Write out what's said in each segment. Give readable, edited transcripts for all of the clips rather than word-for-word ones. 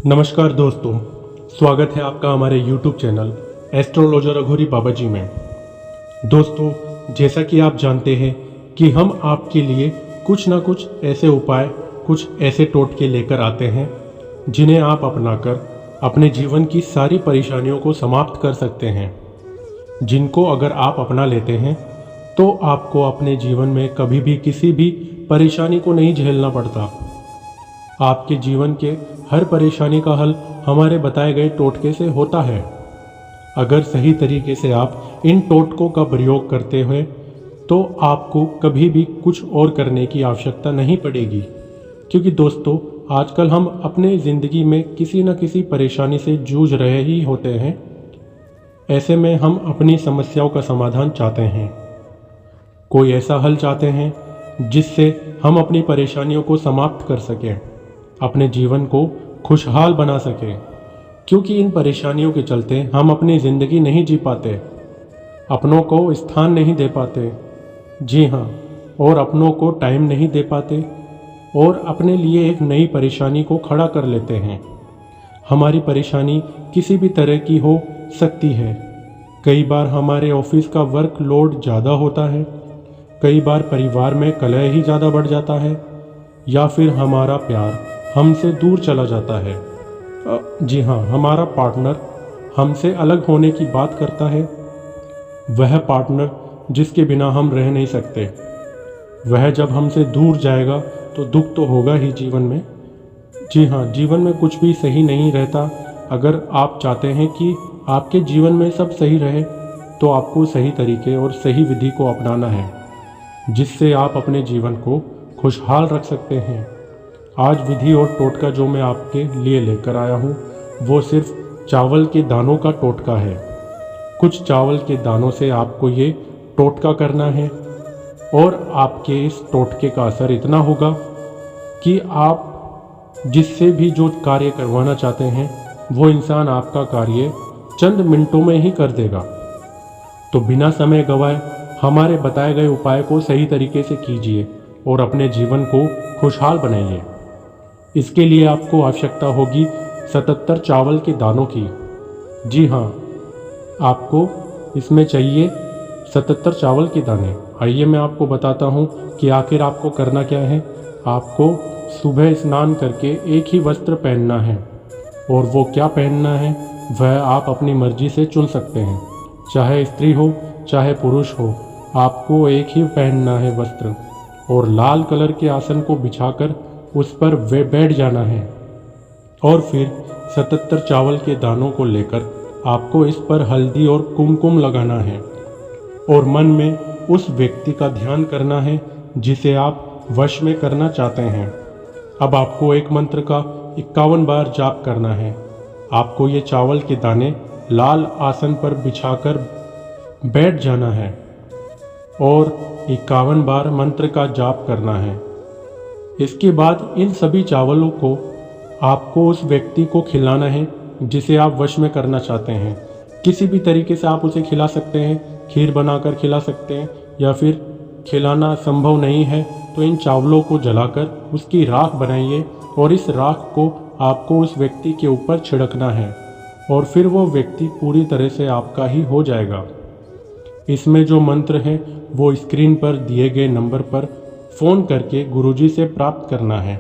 नमस्कार दोस्तों, स्वागत है आपका हमारे YouTube चैनल एस्ट्रोलॉजर अघोरी बाबा जी में। दोस्तों, जैसा कि आप जानते हैं कि हम आपके लिए कुछ ना कुछ ऐसे उपाय, कुछ ऐसे टोटके लेकर आते हैं जिन्हें आप अपनाकर अपने जीवन की सारी परेशानियों को समाप्त कर सकते हैं, जिनको अगर आप अपना लेते हैं तो आपको अपने जीवन में कभी भी किसी भी परेशानी को नहीं झेलना पड़ता। आपके जीवन के हर परेशानी का हल हमारे बताए गए टोटके से होता है। अगर सही तरीके से आप इन टोटकों का प्रयोग करते हुए तो आपको कभी भी कुछ और करने की आवश्यकता नहीं पड़ेगी, क्योंकि दोस्तों आजकल हम अपने ज़िंदगी में किसी न किसी परेशानी से जूझ रहे ही होते हैं। ऐसे में हम अपनी समस्याओं का समाधान चाहते हैं, कोई ऐसा हल चाहते हैं जिससे हम अपनी परेशानियों को समाप्त कर सकें, अपने जीवन को खुशहाल बना सकें, क्योंकि इन परेशानियों के चलते हम अपनी ज़िंदगी नहीं जी पाते, अपनों को स्थान नहीं दे पाते, जी हाँ, और अपनों को टाइम नहीं दे पाते और अपने लिए एक नई परेशानी को खड़ा कर लेते हैं। हमारी परेशानी किसी भी तरह की हो सकती है। कई बार हमारे ऑफिस का वर्क लोड ज़्यादा होता है, कई बार परिवार में कलह ही ज़्यादा बढ़ जाता है, या फिर हमारा प्यार हमसे दूर चला जाता है। जी हाँ, हमारा पार्टनर हमसे अलग होने की बात करता है, वह पार्टनर जिसके बिना हम रह नहीं सकते। वह जब हमसे दूर जाएगा तो दुख तो होगा ही जीवन में। जी हाँ, जीवन में कुछ भी सही नहीं रहता। अगर आप चाहते हैं कि आपके जीवन में सब सही रहे तो आपको सही तरीके और सही विधि को अपनाना है, जिससे आप अपने जीवन को खुशहाल रख सकते हैं। आज विधि और टोटका जो मैं आपके लिए लेकर आया हूँ वो सिर्फ चावल के दानों का टोटका है। कुछ चावल के दानों से आपको ये टोटका करना है और आपके इस टोटके का असर इतना होगा कि आप जिससे भी जो कार्य करवाना चाहते हैं वो इंसान आपका कार्य चंद मिनटों में ही कर देगा। तो बिना समय गंवाए हमारे बताए गए उपाय को सही तरीके से कीजिए और अपने जीवन को खुशहाल बनाइए। इसके लिए आपको आवश्यकता होगी 77 चावल के दानों की। जी हाँ, आपको इसमें चाहिए 77 चावल के दाने। आइए मैं आपको बताता हूँ कि आखिर आपको करना क्या है। आपको सुबह स्नान करके एक ही वस्त्र पहनना है, और वो क्या पहनना है वह आप अपनी मर्जी से चुन सकते हैं, चाहे स्त्री हो चाहे पुरुष हो, आपको एक ही पहनना है वस्त्र, और लाल कलर के आसन को बिछाकर उस पर वे बैठ जाना है। और फिर 77 चावल के दानों को लेकर आपको इस पर हल्दी और कुमकुम लगाना है और मन में उस व्यक्ति का ध्यान करना है जिसे आप वश में करना चाहते हैं। अब आपको एक मंत्र का 51 बार जाप करना है। आपको ये चावल के दाने लाल आसन पर बिछाकर बैठ जाना है और 51 बार मंत्र का जाप करना है। इसके बाद इन सभी चावलों को आपको उस व्यक्ति को खिलाना है जिसे आप वश में करना चाहते हैं। किसी भी तरीके से आप उसे खिला सकते हैं, खीर बनाकर खिला सकते हैं, या फिर खिलाना संभव नहीं है तो इन चावलों को जलाकर उसकी राख बनाइए और इस राख को आपको उस व्यक्ति के ऊपर छिड़कना है और फिर वो व्यक्ति पूरी तरह से आपका ही हो जाएगा। इसमें जो मंत्र है वो स्क्रीन पर दिए गए नंबर पर फ़ोन करके गुरुजी से प्राप्त करना है।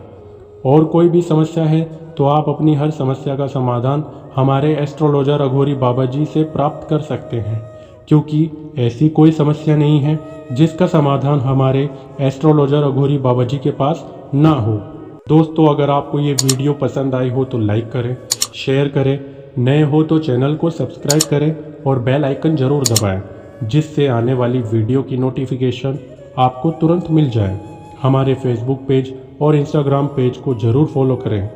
और कोई भी समस्या है तो आप अपनी हर समस्या का समाधान हमारे एस्ट्रोलॉजर अघोरी बाबा जी से प्राप्त कर सकते हैं, क्योंकि ऐसी कोई समस्या नहीं है जिसका समाधान हमारे एस्ट्रोलॉजर अघोरी बाबा जी के पास ना हो। दोस्तों, अगर आपको ये वीडियो पसंद आई हो तो लाइक करें, शेयर करें, नए हो तो चैनल को सब्सक्राइब करें और बेल आइकन ज़रूर दबाएं, जिससे आने वाली वीडियो की नोटिफिकेशन आपको तुरंत मिल जाए। हमारे फेसबुक पेज और इंस्टाग्राम पेज को ज़रूर फॉलो करें।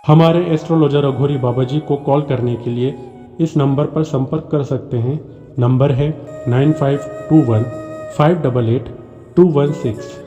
हमारे एस्ट्रोलॉजर अघोरी बाबा जी को कॉल करने के लिए इस नंबर पर संपर्क कर सकते हैं। नंबर है 9521 588 216।